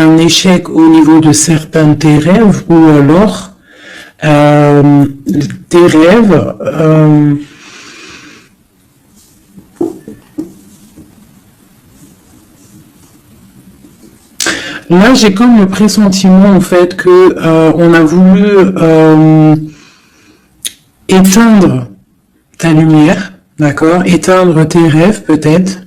un échec au niveau de certains de tes rêves, ou alors tes rêves là j'ai comme le pressentiment en fait que on a voulu éteindre ta lumière, d'accord, éteindre tes rêves peut-être.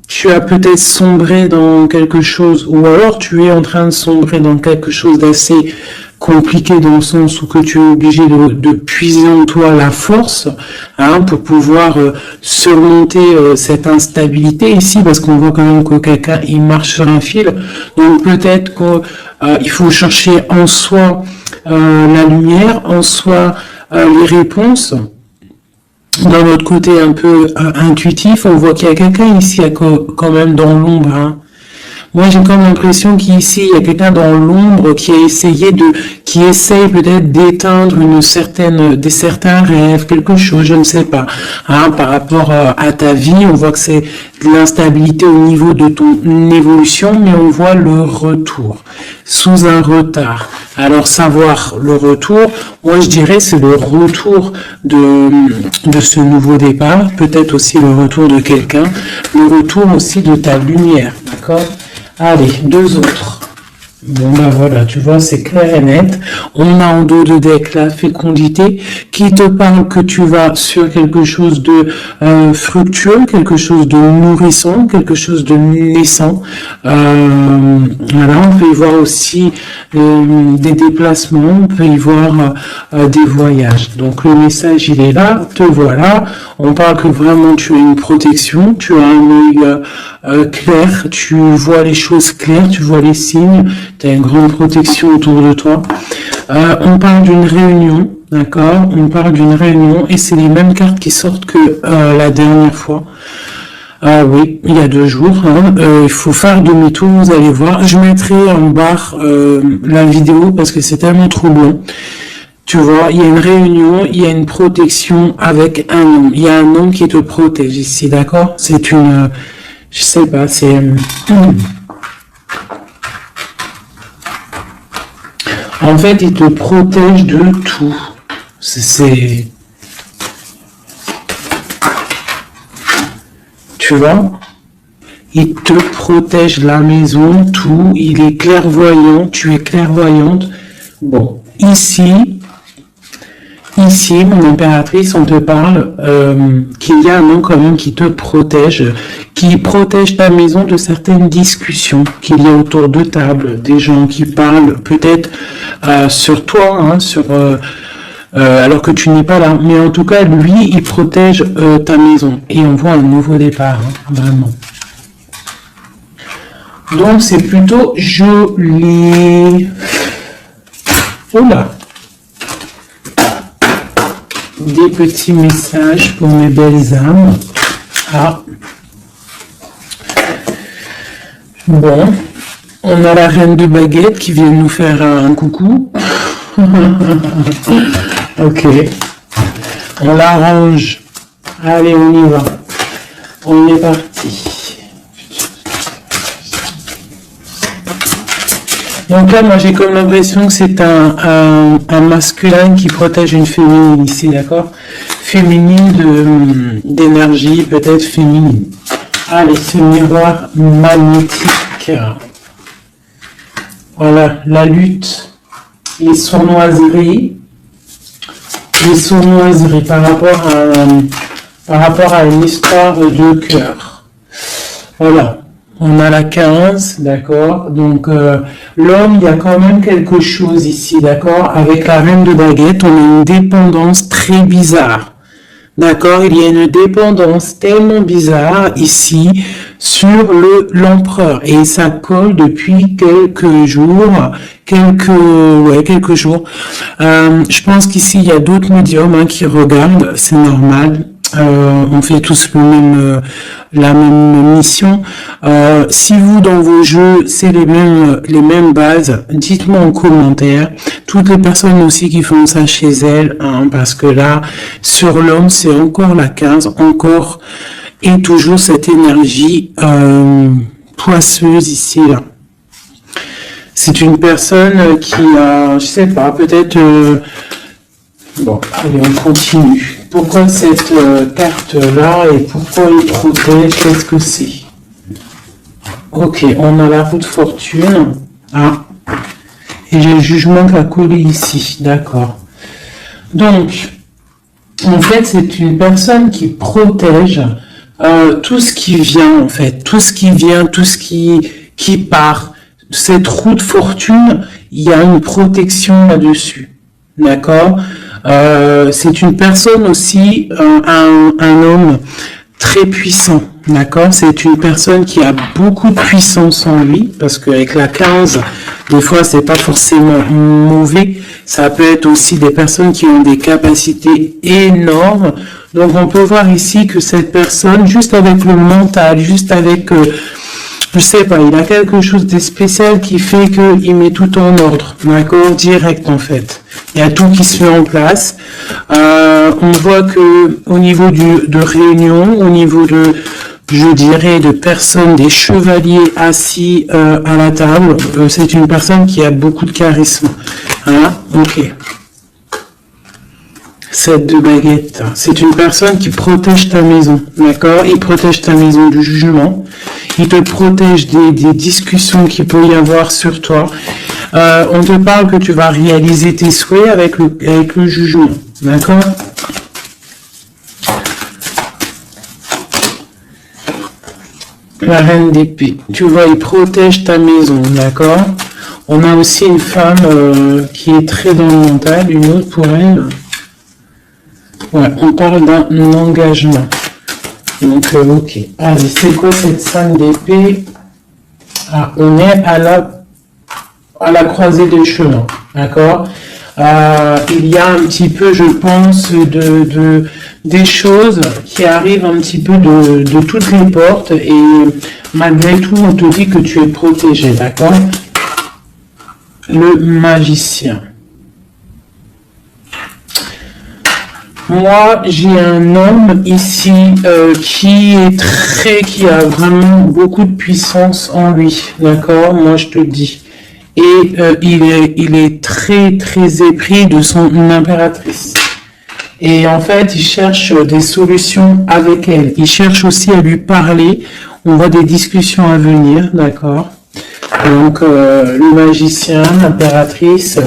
Tu as peut-être sombré dans quelque chose, ou alors tu es en train de sombrer dans quelque chose d'assez compliqué dans le sens où que tu es obligé de puiser en toi la force, hein, pour pouvoir surmonter cette instabilité ici, parce qu'on voit quand même que quelqu'un il marche sur un fil. Donc peut-être qu'il faut chercher en soi la lumière, en soi les réponses. Dans notre côté un peu intuitif, on voit qu'il y a quelqu'un ici quand même dans l'ombre. Hein. Moi, j'ai comme l'impression qu'ici, il y a quelqu'un dans l'ombre qui essaye peut-être d'éteindre des certains rêves, quelque chose, je ne sais pas. Hein, par rapport à ta vie, on voit que c'est de l'instabilité au niveau de ton évolution, mais on voit le retour, sous un retard. Alors, savoir le retour, moi, je dirais, c'est le retour de ce nouveau départ, peut-être aussi le retour de quelqu'un, le retour aussi de ta lumière, d'accord ? Allez, deux autres. Bon, ben voilà, tu vois, c'est clair et net. On a en dos de deck la fécondité qui te parle que tu vas sur quelque chose de fructueux, quelque chose de nourrissant, quelque chose de naissant. Voilà, on peut y voir aussi des déplacements, on peut y voir des voyages. Donc le message, il est là, te voilà. On parle que vraiment tu as une protection, tu as un œil clair, tu vois les choses claires, tu vois les signes, tu as une grande protection autour de toi. On parle d'une réunion, d'accord? On parle d'une réunion et c'est les mêmes cartes qui sortent que la dernière fois. Oui, il y a 2 jours. Hein. Il faut faire demi-tour, vous allez voir. Je mettrai en barre la vidéo parce que c'est tellement troublant. Tu vois, il y a une réunion, il y a une protection avec un homme. Il y a un homme qui te protège ici, d'accord? C'est une... je sais pas, c'est... En fait, il te protège de tout. C'est... Tu vois? Il te protège la maison, tout. Il est clairvoyant, tu es clairvoyante. Bon, ici, mon impératrice, on te parle qu'il y a un homme quand même qui te protège, qui protège ta maison de certaines discussions qu'il y a autour de table, des gens qui parlent peut-être sur toi, hein, alors que tu n'es pas là. Mais en tout cas, lui, il protège ta maison. Et on voit un nouveau départ, hein, vraiment. Donc, c'est plutôt joli. Oula! Des petits messages pour mes belles âmes. Ah. Bon. On a la reine de baguette qui vient nous faire un coucou. Ok. On l'arrange. Allez, on y va. On est parti. Donc là, moi, j'ai comme l'impression que c'est un masculin qui protège une féminine ici, d'accord? Féminine d'énergie, peut-être féminine. Allez, ce miroir magnétique. Voilà, la lutte, les sournoiseries par rapport à une histoire de cœur. Voilà. On a la 15, d'accord? Donc, l'homme, il y a quand même quelque chose ici, d'accord? Avec la reine de baguette, on a une dépendance très bizarre. D'accord? Il y a une dépendance tellement bizarre ici sur l'empereur. Et ça colle depuis quelques jours. Quelques jours. Je pense qu'ici, il y a d'autres médiums, hein, qui regardent. C'est normal. On fait tous la même mission. Si vous, dans vos jeux, c'est les mêmes bases, dites-moi en commentaire. Toutes les personnes aussi qui font ça chez elles, hein, parce que là, sur l'homme, c'est encore la 15, encore et toujours cette énergie poisseuse ici, là. C'est une personne qui a, je sais pas, peut-être... Bon, allez, on continue. Pourquoi cette carte-là et pourquoi il protège? Qu'est-ce que c'est? Ok, on a la roue de fortune. Ah, et j'ai le jugement qui a collé ici. D'accord. Donc, en fait, c'est une personne qui protège tout ce qui vient, en fait. Tout ce qui vient, tout ce qui part. Cette roue de fortune, il y a une protection là-dessus. D'accord? C'est une personne aussi, un homme très puissant, d'accord? C'est une personne qui a beaucoup de puissance en lui, parce qu'avec la 15, des fois, c'est pas forcément mauvais. Ça peut être aussi des personnes qui ont des capacités énormes. Donc, on peut voir ici que cette personne, juste avec le mental, juste avec... je sais pas, il a quelque chose de spécial qui fait qu'il met tout en ordre, d'accord, direct en fait. Il y a tout qui se met en place. On voit que au niveau de réunion, au niveau de, je dirais, de personnes, des chevaliers assis à la table, c'est une personne qui a beaucoup de charisme. Hein, ok. 7 de baguette. C'est une personne qui protège ta maison, d'accord? Il protège ta maison du jugement. Il te protège des discussions qu'il peut y avoir sur toi. On te parle que tu vas réaliser tes souhaits avec le jugement, d'accord? La reine d'épée. Tu vois, il protège ta maison, d'accord? On a aussi une femme qui est très dans le mental, une autre pour elle. Ouais, on parle d'un engagement. Donc, ok. Allez, c'est quoi cette 5 d'épée? Ah, on est à la croisée des chemins, d'accord? Il y a un petit peu, je pense, des choses qui arrivent un petit peu de toutes les portes et malgré tout, on te dit que tu es protégé, d'accord? Le magicien. Moi, j'ai un homme ici qui a vraiment beaucoup de puissance en lui, d'accord? Moi, je te le dis. Et il est très, très épris de son impératrice. Et en fait, il cherche des solutions avec elle. Il cherche aussi à lui parler. On voit des discussions à venir, d'accord? Donc, le magicien, l'impératrice,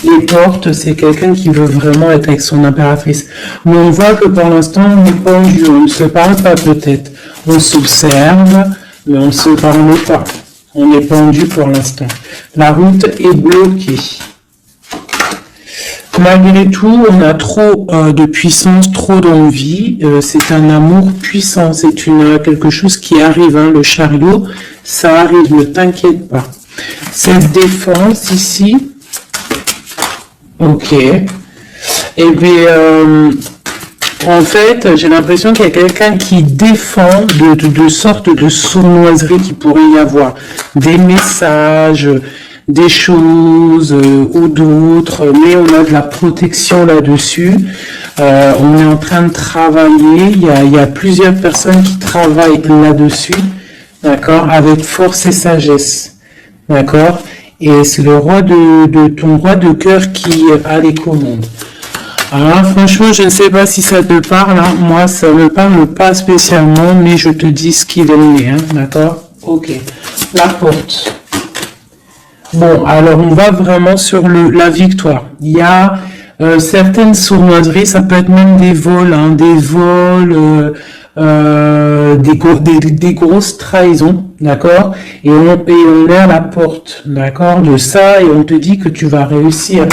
les portes, c'est quelqu'un qui veut vraiment être avec son impératrice. Mais on voit que pour l'instant, on est pendu, on ne se parle pas peut-être. On s'observe, mais on ne se parle pas. On est pendu pour l'instant. La route est bloquée. Malgré tout, on a trop de puissance, trop d'envie. C'est un amour puissant. C'est quelque chose qui arrive. Hein, le chariot, ça arrive. Ne t'inquiète pas. Cette défense ici... Ok. Et bien, en fait, j'ai l'impression qu'il y a quelqu'un qui défend de sortes de sournoiseries qui pourrait y avoir. Des messages, des choses ou d'autres, mais on a de la protection là-dessus. On est en train de travailler. Il y a plusieurs personnes qui travaillent là-dessus, d'accord, avec force et sagesse, d'accord. Et c'est le roi ton roi de cœur qui a les commandes. Alors franchement, je ne sais pas si ça te parle. Hein. Moi, ça me parle pas spécialement, mais je te dis ce qu'il en est. Hein. D'accord? Ok. La porte. Bon, alors on va vraiment sur la victoire. Il y a certaines sournoiseries, ça peut être même des vols, hein, des grosses trahisons, d'accord, et on est à la porte, d'accord, de ça, et on te dit que tu vas réussir.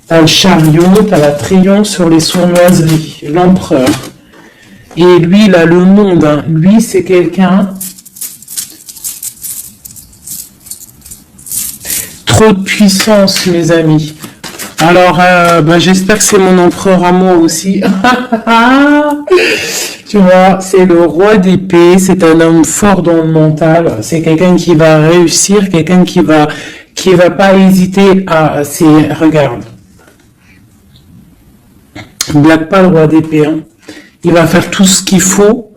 T'as le chariot, t'as la triomphe sur les sournoiseries, l'empereur, et lui, il a le monde, hein. Lui, c'est quelqu'un, trop de puissance, mes amis. Alors, j'espère que c'est mon empereur à moi aussi. Tu vois, c'est le roi d'épée, c'est un homme fort dans le mental, c'est quelqu'un qui va réussir, quelqu'un qui va pas hésiter à... Regarde. Blague pas le roi d'épée, hein. Il va faire tout ce qu'il faut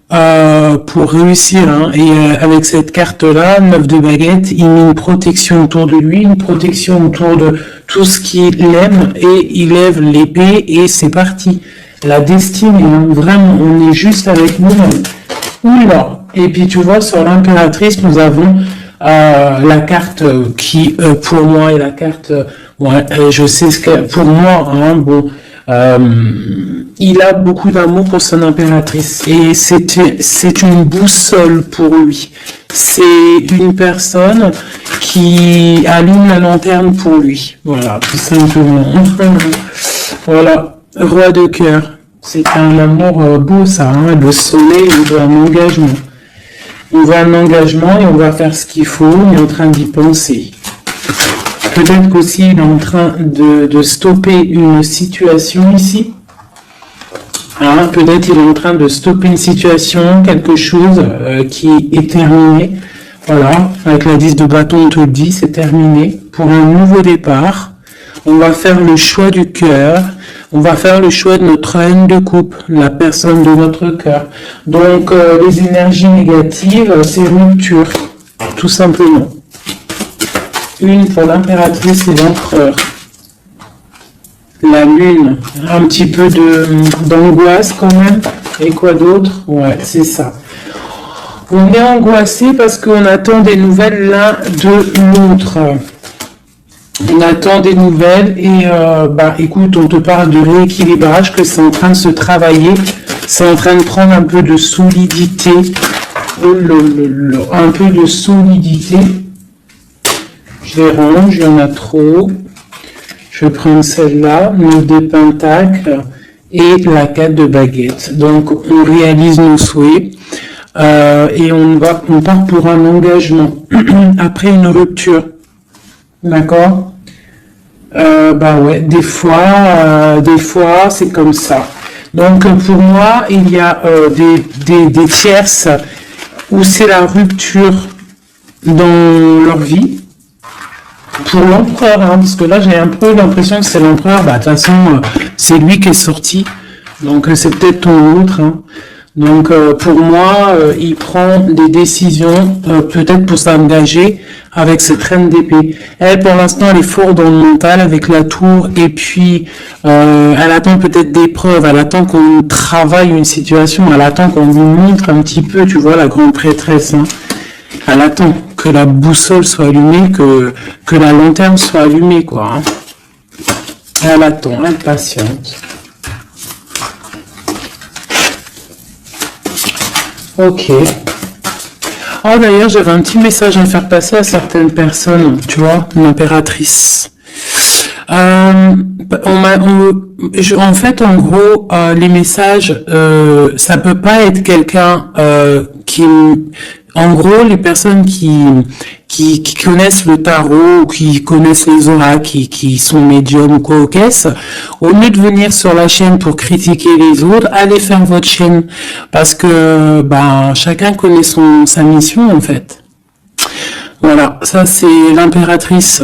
pour réussir. Hein. Et avec cette carte-là, 9 de baguette, il met une protection autour de lui, une protection autour de tout ce qu'il aime, et il lève l'épée, et c'est parti. La destinée, hein. Vraiment, on est juste avec nous-mêmes. Oula. Et puis tu vois, sur l'impératrice, nous avons la carte qui, pour moi, est la carte... ouais, je sais ce que... Pour moi, hein, bon... il a beaucoup d'amour pour son impératrice et c'est une boussole pour lui. C'est une personne qui allume la lanterne pour lui. Voilà, tout simplement. Voilà, roi de cœur. C'est un amour beau ça, hein. Le soleil, on veut un engagement. On veut un engagement et on va faire ce qu'il faut, on est en train d'y penser. Peut-être qu'aussi il est en train de stopper une situation ici. Hein, peut-être il est en train de stopper une situation, quelque chose qui est terminé. Voilà, avec la 10 de bâton, on te le dit, c'est terminé. Pour un nouveau départ, on va faire le choix du cœur. On va faire le choix de notre reine de coupe, la personne de notre cœur. Donc, les énergies négatives, c'est rupture, tout simplement. Une pour l'impératrice et l'empereur. La lune, un petit peu d'angoisse quand même. Et quoi d'autre? Ouais, c'est ça. On est angoissé parce qu'on attend des nouvelles l'un de l'autre. On attend des nouvelles et écoute, on te parle de rééquilibrage, que c'est en train de se travailler, c'est en train de prendre un peu de solidité, un peu de solidité. Je les range, il y en a trop. Je vais prendre celle-là, 9 de pentacles et la 4 de baguette. Donc on réalise nos souhaits et on part pour un engagement après une rupture. D'accord? Ouais, des fois, c'est comme ça. Donc, pour moi, il y a des tierces où c'est la rupture dans leur vie. Pour l'empereur, hein, parce que là, j'ai un peu l'impression que c'est l'empereur. De toute façon, c'est lui qui est sorti. Donc, c'est peut-être ton autre, hein. Donc, pour moi, il prend des décisions, peut-être pour s'engager avec cette reine d'épée. Elle, pour l'instant, elle est forte dans le mental avec la tour, et puis elle attend peut-être des preuves, elle attend qu'on travaille une situation, elle attend qu'on lui montre un petit peu, tu vois, la grande prêtresse. Hein. Elle attend que la boussole soit allumée, que la lanterne soit allumée, quoi. Hein. Elle attend, elle patiente. Ok. Oh, d'ailleurs, j'avais un petit message à faire passer à certaines personnes, tu vois, l'impératrice. En fait, en gros, les messages, ça peut pas être quelqu'un qui... En gros, les personnes qui connaissent le tarot, ou qui connaissent les oracles, qui sont médiums ou quoi aux caisses, au lieu de venir sur la chaîne pour critiquer les autres, allez faire votre chaîne. Parce que chacun connaît sa mission, en fait. Voilà, ça c'est l'impératrice.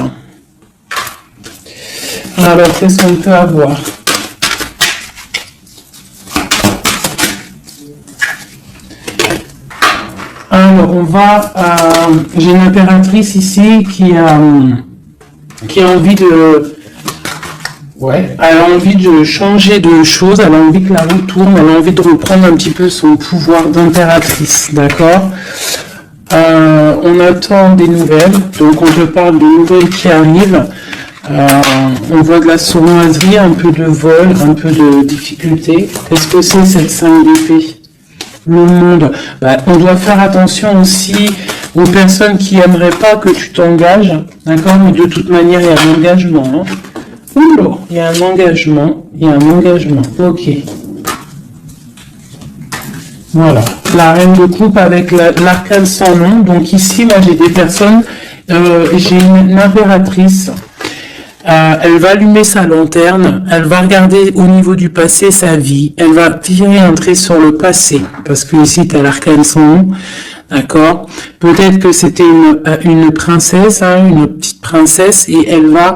Alors, qu'est-ce qu'on peut avoir ? Alors, on va... j'ai une impératrice ici qui a envie de... Ouais, elle a envie de changer de choses, elle a envie que la roue tourne, elle a envie de reprendre un petit peu son pouvoir d'impératrice, d'accord ? On attend des nouvelles, donc on te parle de nouvelles qui arrivent. On voit de la sournoiserie, un peu de vol, un peu de difficulté. Qu'est-ce que c'est cette 5 d'épée ? Le monde. On doit faire attention aussi aux personnes qui aimeraient pas que tu t'engages, d'accord ? Mais de toute manière, il y a un engagement. Hein. Oula, il y a un engagement, ok. Voilà, la reine de coupe avec l'arcane sans nom. Donc ici, moi j'ai des personnes, j'ai une impératrice. Elle va allumer sa lanterne, elle va regarder au niveau du passé sa vie, elle va tirer un trait sur le passé, parce que ici tu as l'arcane sans nom, d'accord ? Peut-être que c'était une princesse, hein, une petite princesse, et elle va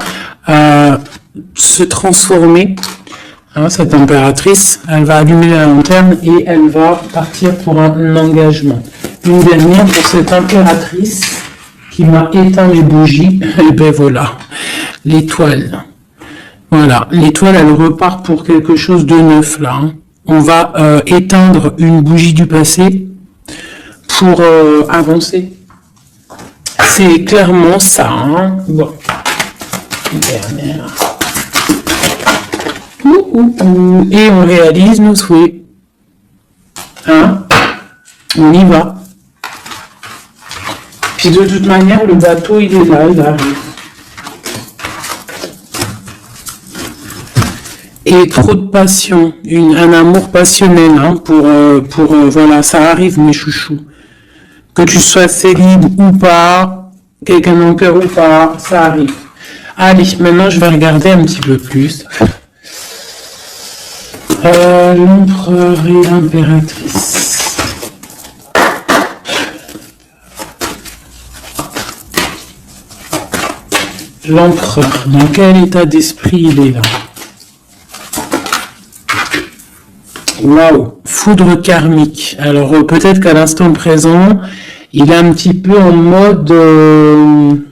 se transformer Hein, cette impératrice, elle va allumer la lanterne et elle va partir pour un engagement. Une dernière pour cette impératrice qui m'a éteint les bougies. Et ben voilà, l'étoile. Voilà, l'étoile, elle repart pour quelque chose de neuf là. Hein. On va éteindre une bougie du passé pour avancer. C'est clairement ça. Hein. Bon. Dernière. Et on réalise nos souhaits. Hein? On y va. Puis de toute manière, le bateau, il est là, il arrive. Et trop de passion, un amour passionnel, hein, voilà, ça arrive mes chouchous. Que tu sois célib ou pas, quelqu'un dans le cœur ou pas, ça arrive. Allez, maintenant je vais regarder un petit peu plus. L'empereur et l'impératrice. L'empereur, dans quel état d'esprit il est là? Waouh, foudre karmique. Alors peut-être qu'à l'instant présent, il est un petit peu en mode,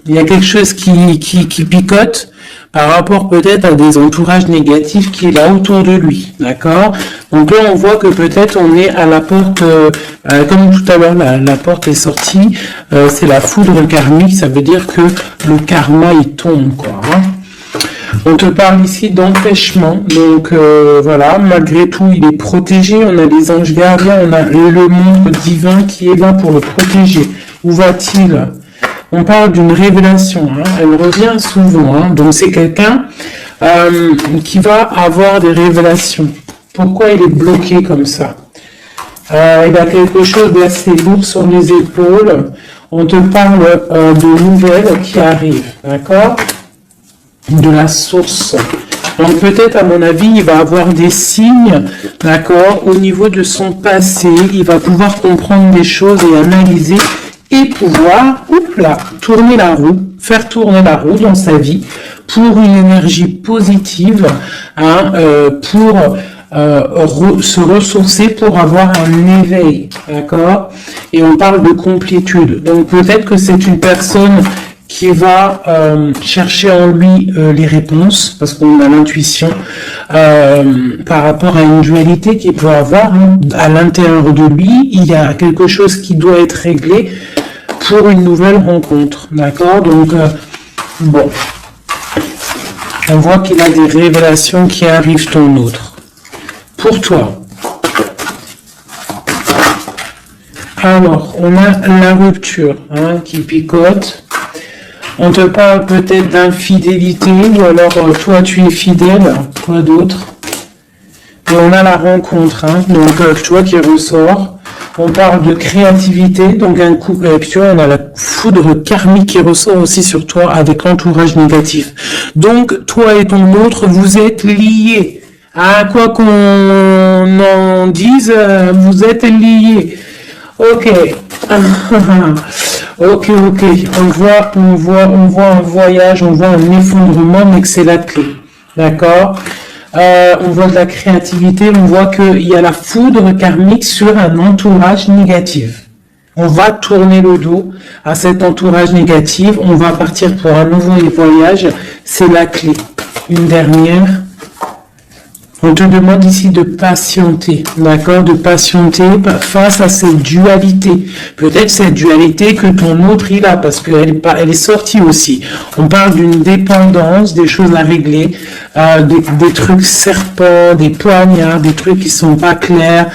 il y a quelque chose qui picote par rapport peut-être à des entourages négatifs qu'il a autour de lui, d'accord? Donc là, on voit que peut-être on est à la porte, comme tout à l'heure, la porte est sortie, c'est la foudre karmique, ça veut dire que le karma, il tombe, quoi, hein. On te parle ici d'empêchement, donc voilà, malgré tout, il est protégé, on a les anges gardiens, on a le monde divin qui est là pour le protéger. Où va-t-il? On parle d'une révélation, hein, elle revient souvent, hein, donc c'est quelqu'un qui va avoir des révélations. Pourquoi il est bloqué comme ça? Il a quelque chose d'assez lourd sur les épaules, on te parle de nouvelles qui arrivent, d'accord? De la source. Donc peut-être, à mon avis, il va avoir des signes, d'accord, au niveau de son passé, il va pouvoir comprendre des choses et analyser et pouvoir, tourner la roue, faire tourner la roue dans sa vie pour une énergie positive, hein, pour se ressourcer, pour avoir un éveil, d'accord? Et on parle de complétude. Donc peut-être que c'est une personne qui va chercher en lui les réponses, parce qu'on a l'intuition par rapport à une dualité qu'il peut avoir, hein, à l'intérieur de lui, il y a quelque chose qui doit être réglé pour une nouvelle rencontre, d'accord? Donc, bon, on voit qu'il a des révélations qui arrivent ton autre. Pour toi. Alors, on a la rupture, hein, qui picote. On te parle peut-être d'infidélité, ou alors toi tu es fidèle, quoi d'autre? Et on a la rencontre, hein, donc tu vois qui ressort. On parle de créativité, donc un coup, tu vois, on a la foudre karmique qui ressort aussi sur toi avec l'entourage négatif. Donc toi et ton autre, vous êtes liés. À quoi qu'on en dise, vous êtes liés. Ok. Ok. On voit un voyage, on voit un effondrement, mais que c'est la clé. D'accord? On voit de la créativité, on voit qu'il y a la foudre karmique sur un entourage négatif. On va tourner le dos à cet entourage négatif, on va partir pour un nouveau voyage, c'est la clé. Une dernière. On te demande ici de patienter, d'accord? De patienter face à cette dualité. Peut-être cette dualité que ton autre il a, parce qu'elle est sortie aussi. On parle d'une dépendance, des choses à régler, des trucs serpents, des poignards, des trucs qui sont pas clairs,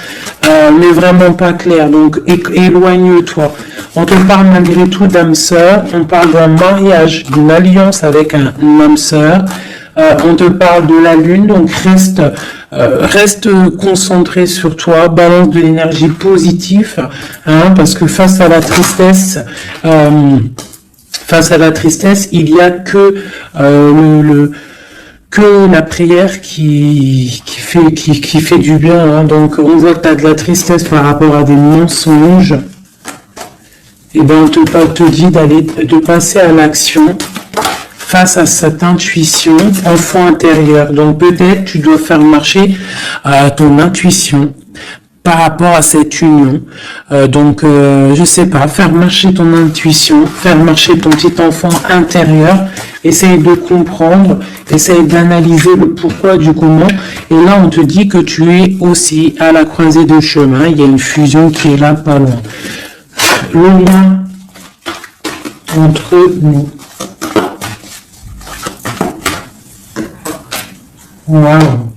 mais vraiment pas clairs. Donc éloigne-toi. On te parle malgré tout d'âme sœur, on parle d'un mariage, d'une alliance avec un âme sœur. On te parle de la lune, donc reste concentré sur toi, balance de l'énergie positive, hein, parce que face à la tristesse, il y a que la prière qui fait du bien, hein. Donc on voit que tu as de la tristesse par rapport à des mensonges. Et ben on te dit de passer à l'action face à cette intuition, enfant intérieur. Donc peut-être tu dois faire marcher ton intuition par rapport à cette union. Je sais pas, faire marcher ton intuition, faire marcher ton petit enfant intérieur, essaye de comprendre, essaye d'analyser le pourquoi du comment. Et là, on te dit que tu es aussi à la croisée de chemin. Il y a une fusion qui est là, pas loin. Le lien entre nous. Waouh.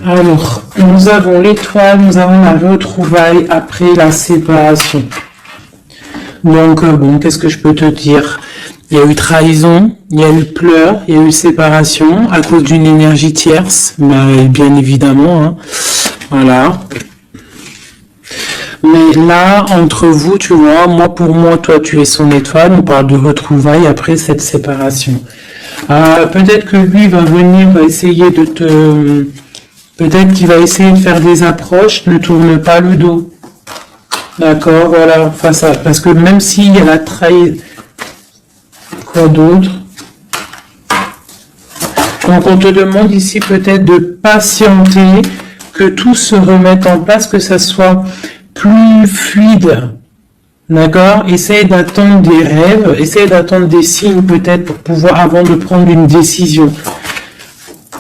Alors, nous avons l'étoile, nous avons la retrouvaille après la séparation. Donc, bon, qu'est-ce que je peux te dire? Il y a eu trahison, il y a eu pleurs, il y a eu séparation à cause d'une énergie tierce, mais bien évidemment, hein. Voilà. Mais là, entre vous, tu vois, pour moi, toi, tu es son étoile, on parle de retrouvailles après cette séparation. Peut-être que lui va venir, va essayer de te... Peut-être qu'il va essayer de faire des approches, ne tourne pas le dos. D'accord, voilà, parce que même s'il y a la trahison... Quoi d'autre? Donc on te demande ici peut-être de patienter, que tout se remette en place, que ça soit plus fluide. D'accord? Essaye d'attendre des rêves, essaye d'attendre des signes peut-être pour pouvoir, avant de prendre une décision.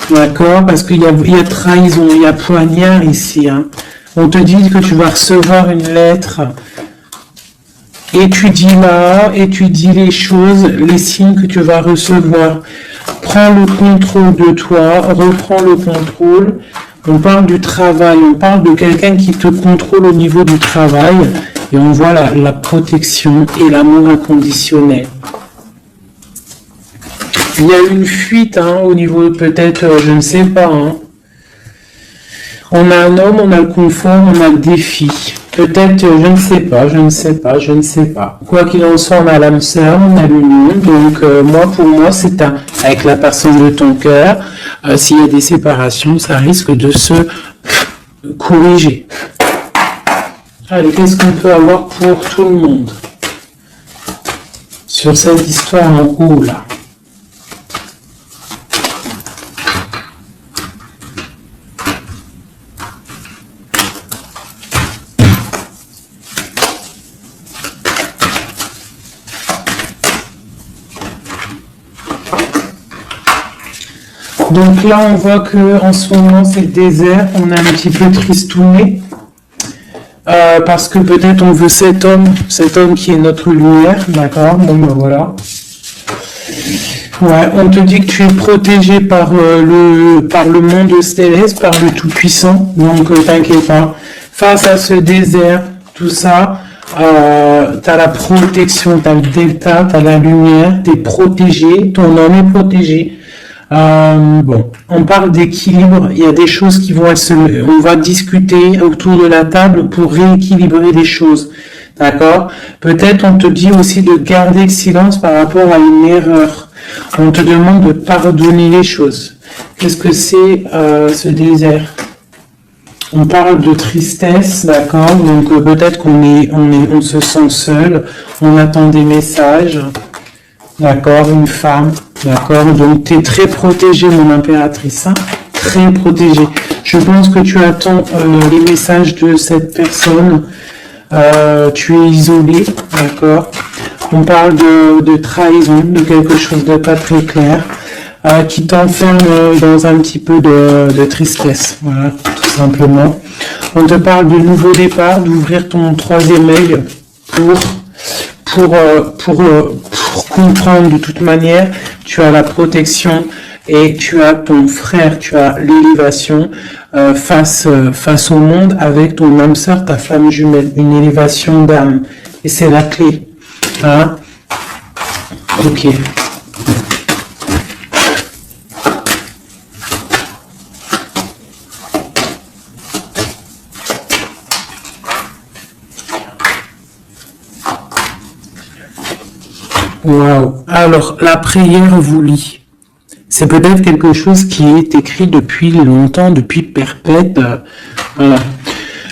D'accord? Parce qu'il y a trahison, il y a poignard ici. Hein. On te dit que tu vas recevoir une lettre. Étudie les choses, les signes que tu vas recevoir. Prends le contrôle de toi, reprends le contrôle. On parle du travail, on parle de quelqu'un qui te contrôle au niveau du travail. Et on voit la protection et l'amour inconditionnel. Il y a une fuite au niveau peut-être, je ne sais pas. On a un homme, on a le confort, on a le défi. Peut-être, je ne sais pas. Quoi qu'il en soit, on a l'âme sœur, on a l'union. Donc, pour moi, c'est avec la personne de ton cœur. S'il y a des séparations, ça risque de se corriger. Allez, qu'est-ce qu'on peut avoir pour tout le monde sur cette histoire en haut, là? Donc là, on voit que en ce moment, c'est le désert. On est un petit peu tristouné. Parce que peut-être on veut cet homme qui est notre lumière, d'accord? Bon ben voilà. Ouais, on te dit que tu es protégé par le monde céleste, par le Tout-Puissant, donc t'inquiète pas. Face à ce désert, tout ça, t'as la protection, t'as le delta, t'as la lumière, t'es protégé, ton homme est protégé. On parle d'équilibre, il y a des choses qui vont on va discuter autour de la table pour rééquilibrer les choses, d'accord? Peut-être on te dit aussi de garder le silence par rapport à une erreur. On te demande de pardonner les choses. Qu'est-ce que c'est ce désert? On parle de tristesse, d'accord? Donc peut-être on se sent seul, on attend des messages. D'accord, une femme, d'accord, donc tu es très protégée, mon impératrice, hein, très protégée. Je pense que tu attends les messages de cette personne, tu es isolée, d'accord. On parle de trahison, de quelque chose de pas très clair, qui t'enferme dans un petit peu de tristesse, voilà, tout simplement. On te parle de nouveau départ, d'ouvrir ton troisième œil pour comprendre de toute manière, tu as la protection et tu as ton frère, tu as l'élévation face au monde avec ton âme sœur, ta flamme jumelle, une élévation d'âme. Et c'est la clé. Hein? Ok. Wow. Alors, la prière vous lie. C'est peut-être quelque chose qui est écrit depuis longtemps, depuis perpète. Voilà.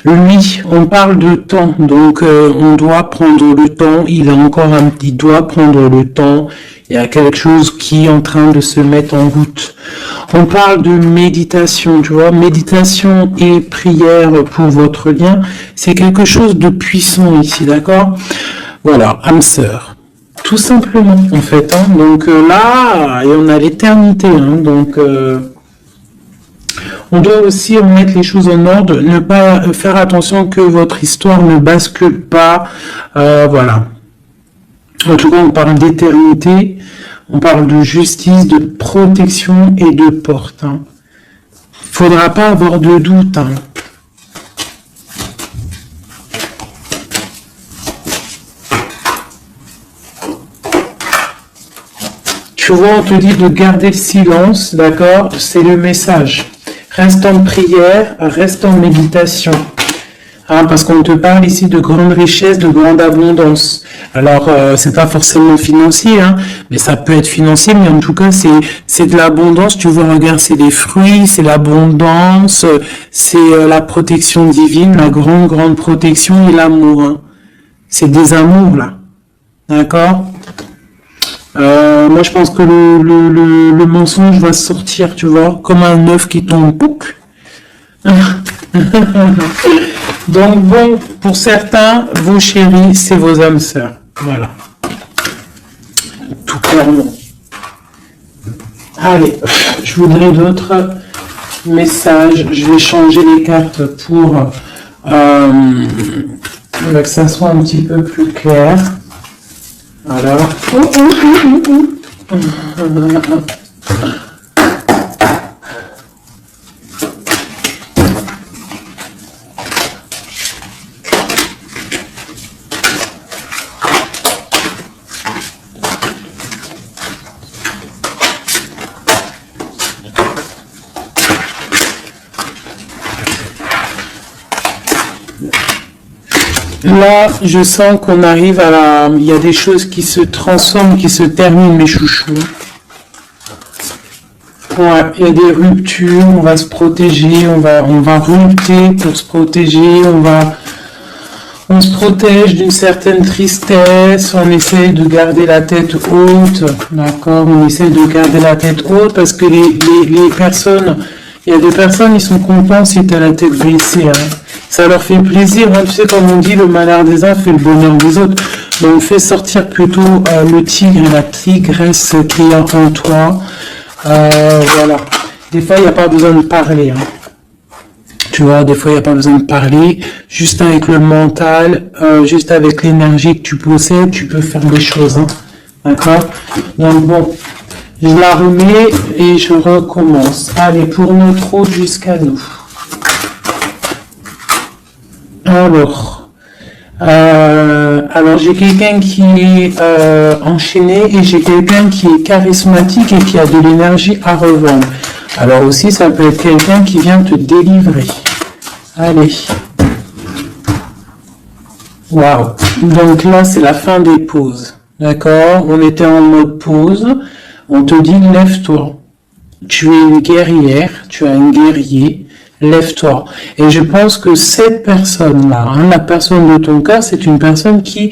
Lui, on parle de temps, donc on doit prendre le temps, il doit prendre le temps, il y a quelque chose qui est en train de se mettre en route. On parle de méditation, tu vois, méditation et prière pour votre lien, c'est quelque chose de puissant ici, d'accord? Voilà, âme sœur. Tout simplement, en fait. Hein. Donc là, et on a l'éternité. Hein. Donc, on doit aussi remettre les choses en ordre, ne pas faire attention que votre histoire ne bascule pas. Voilà. En tout cas, on parle d'éternité, on parle de justice, de protection et de porte. Hein. Faudra pas avoir de doute. Hein. Tu vois, on te dit de garder le silence, d'accord? C'est le message. Reste en prière, reste en méditation. Hein, parce qu'on te parle ici de grande richesse, de grande abondance. Alors, c'est pas forcément financier, hein, mais ça peut être financier, mais en tout cas, c'est de l'abondance. Tu vois, regarde, c'est des fruits, c'est l'abondance, c'est la protection divine, la grande protection et l'amour. Hein. C'est des amours, là. D'accord? Moi, je pense que le mensonge va sortir, tu vois, comme un œuf qui tombe. Pouc. Donc bon, pour certains, vos chéris, c'est vos âmes sœurs. Voilà. Tout clairement. Allez, je voudrais d'autres messages. Je vais changer les cartes pour que ça soit un petit peu plus clair. Alors. Là, je sens qu'on arrive à la... Il y a des choses qui se transforment, qui se terminent, mes chouchous. Ouais, il y a des ruptures, on va se protéger, on va lutter pour se protéger, on se protège d'une certaine tristesse, on essaye de garder la tête haute, d'accord? On essaye de garder la tête haute parce que les personnes, il y a des personnes, ils sont contents si tu as la tête baissée, hein. Ça leur fait plaisir, hein. Tu sais, comme on dit, le malheur des uns fait le bonheur des autres. Donc, fais sortir plutôt le tigre et la tigresse qui est en toi. Voilà. Des fois, il n'y a pas besoin de parler. Hein. Tu vois, des fois, il n'y a pas besoin de parler. Juste avec le mental, juste avec l'énergie que tu possèdes, tu peux faire des choses. Hein. D'accord? Donc, bon, je la remets et je recommence. Allez, pour notre hôte jusqu'à nous. Alors j'ai quelqu'un qui est enchaîné et j'ai quelqu'un qui est charismatique et qui a de l'énergie à revendre. Alors aussi, ça peut être quelqu'un qui vient te délivrer. Allez. Waouh. Donc là, c'est la fin des pauses. D'accord? On était en mode pause. On te dit, lève-toi. Tu es une guerrière, tu es un guerrier. Lève-toi. Et je pense que cette personne-là, hein, la personne de ton cœur, c'est une personne qui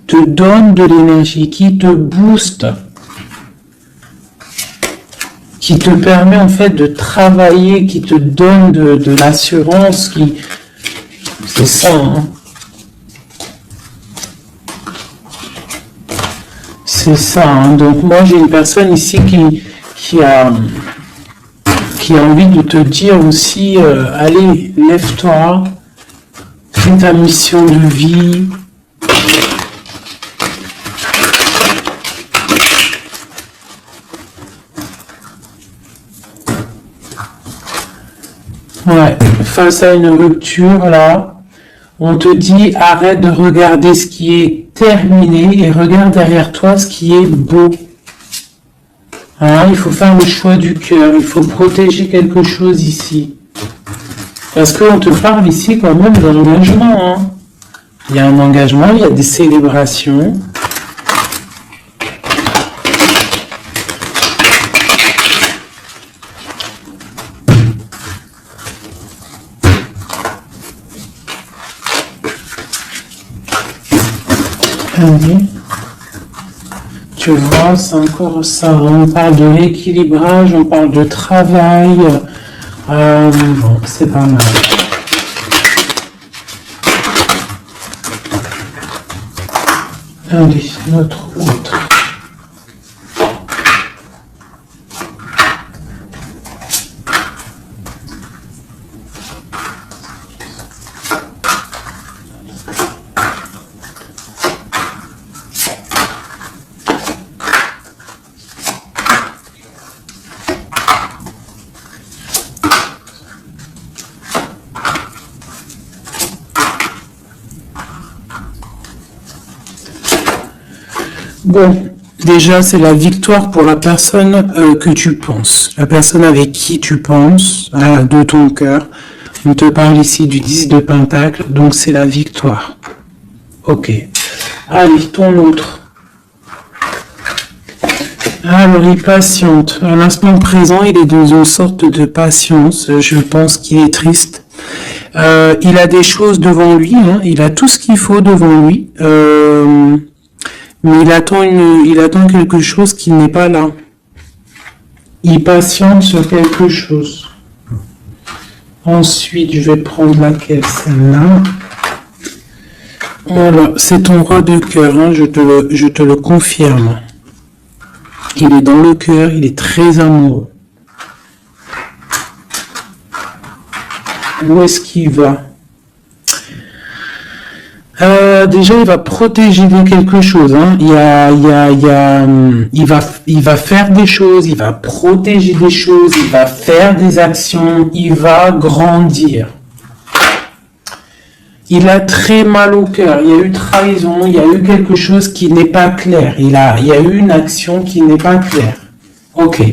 te donne de l'énergie, qui te booste, qui te permet en fait de travailler, qui te donne de l'assurance, c'est ça. Hein. C'est ça. Hein. Donc moi j'ai une personne ici qui a envie de te dire aussi, allez, lève-toi, fais ta mission de vie. Ouais, face à une rupture, là, on te dit, arrête de regarder ce qui est terminé et regarde derrière toi ce qui est beau. Hein, il faut faire le choix du cœur, il faut protéger quelque chose ici. Parce qu'on te parle ici quand même d'engagement. Hein. Il y a un engagement, il y a des célébrations. Allez. Tu vois, c'est encore ça. On parle de rééquilibrage, on parle de travail. Bon, c'est pas mal. Allez, notre autre. Bon, déjà, c'est la victoire pour la personne que tu penses, la personne avec qui tu penses, de ton cœur. On te parle ici du 10 de Pentacle, donc c'est la victoire. Ok. Allez, ton autre. Alors, il patiente. À l'instant présent, il est dans une sorte de patience. Je pense qu'il est triste. Il a des choses devant lui, hein. Il a tout ce qu'il faut devant lui. Mais il attend quelque chose qui n'est pas là. Il patiente sur quelque chose. Ensuite, je vais prendre laquelle, celle-là. Voilà, c'est ton roi de cœur, hein, je te le confirme. Il est dans le cœur, il est très amoureux. Où est-ce qu'il va? Déjà, il va protéger de quelque chose. Hein. Il va faire des choses, il va protéger des choses, il va faire des actions, il va grandir. Il a très mal au cœur. Il y a eu trahison, il y a eu quelque chose qui n'est pas clair. Il y a eu une action qui n'est pas claire. Ok.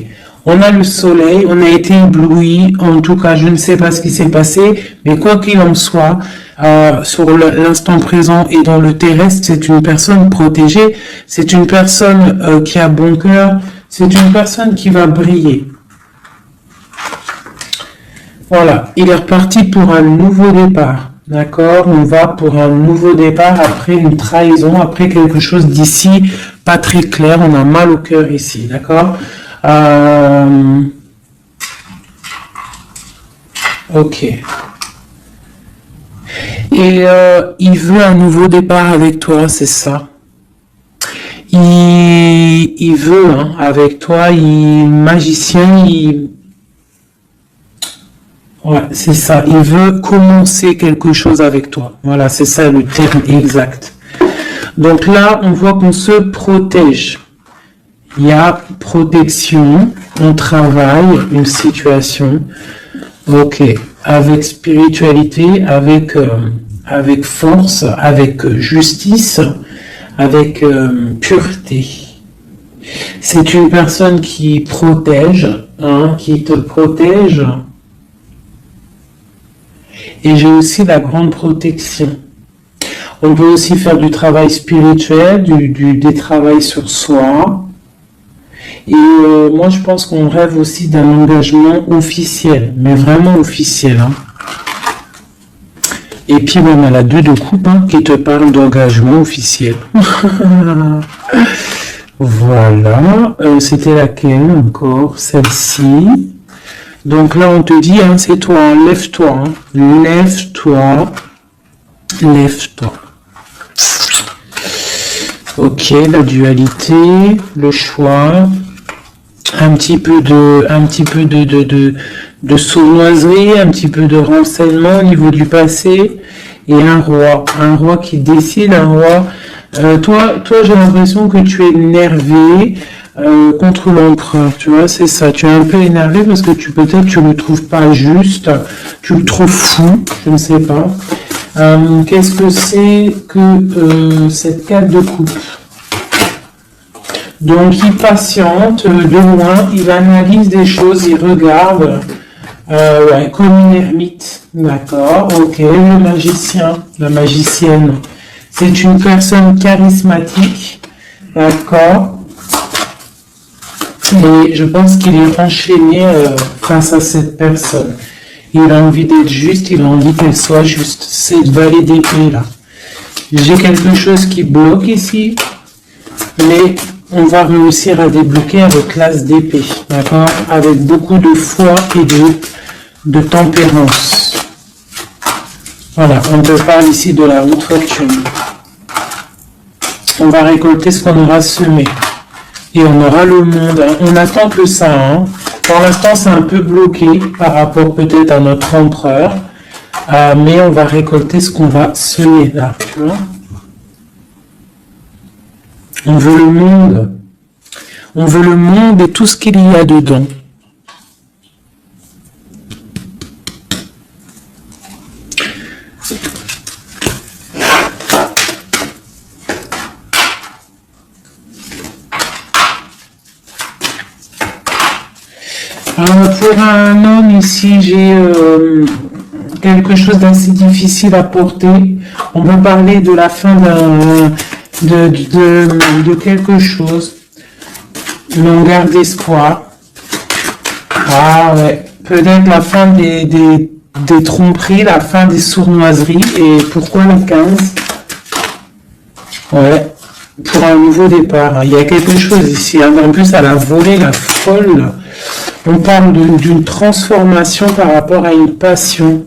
On a le soleil, on a été ébloui, en tout cas je ne sais pas ce qui s'est passé, mais quoi qu'il en soit, sur l'instant présent et dans le terrestre, c'est une personne protégée, c'est une personne qui a bon cœur, c'est une personne qui va briller. Voilà, il est reparti pour un nouveau départ, d'accord? On va pour un nouveau départ après une trahison, après quelque chose d'ici pas très clair, on a mal au cœur ici, d'accord? Ok. Et il veut un nouveau départ avec toi, c'est ça. Il veut, hein, avec toi, magicien, ouais, c'est ça. Il veut commencer quelque chose avec toi. Voilà, c'est ça le terme exact. Donc là, on voit qu'on se protège. Il y a protection, on travaille, une situation, ok, avec spiritualité, avec force, avec justice, avec pureté. C'est une personne qui protège, hein, qui te protège. Et j'ai aussi la grande protection. On peut aussi faire du travail spirituel, des travail sur soi. Et moi, je pense qu'on rêve aussi d'un engagement officiel, mais vraiment officiel. Hein. Et puis, on a la 2 de coupe hein, qui te parle d'engagement officiel. Voilà. C'était laquelle encore? Celle-ci. Donc là, on te dit, hein, c'est toi, hein, lève-toi. Hein. Lève-toi. Lève-toi. Ok, la dualité, le choix. Un petit peu de sournoiserie, un petit peu de renseignement au niveau du passé, et un roi qui décide, un roi. Toi, j'ai l'impression que tu es énervé contre l'empereur, tu vois, c'est ça. Tu es un peu énervé parce que peut-être tu le trouves pas juste, tu le trouves fou, je ne sais pas. Qu'est-ce que c'est que cette 4 de coupe? Donc, il patiente de loin, il analyse des choses, il regarde, ouais, comme une ermite, d'accord, ok, le magicien, la magicienne, c'est une personne charismatique, d'accord, et je pense qu'il est enchaîné face à cette personne. Il a envie d'être juste, il a envie qu'elle soit juste, cette vallée d'épée là. J'ai quelque chose qui bloque ici, mais on va réussir à débloquer avec l'as d'épée, d'accord? Avec beaucoup de foi et de tempérance. Voilà, on te parle ici de la haute fortune. On va récolter ce qu'on aura semé. Et on aura le monde. On attend que ça. Hein. Pour l'instant, c'est un peu bloqué par rapport peut-être à notre empereur. Mais on va récolter ce qu'on va semer là. Tu vois? On veut le monde. On veut le monde et tout ce qu'il y a dedans. Pour un homme ici, j'ai quelque chose d'assez difficile à porter. On peut parler de la fin de quelque chose. Mais on garde espoir. Ah ouais, peut-être la fin des tromperies, la fin des sournoiseries. Et pourquoi la 15? Ouais, pour un nouveau départ. Il y a quelque chose ici. En plus, elle a volé la folle. On parle d'une transformation par rapport à une passion.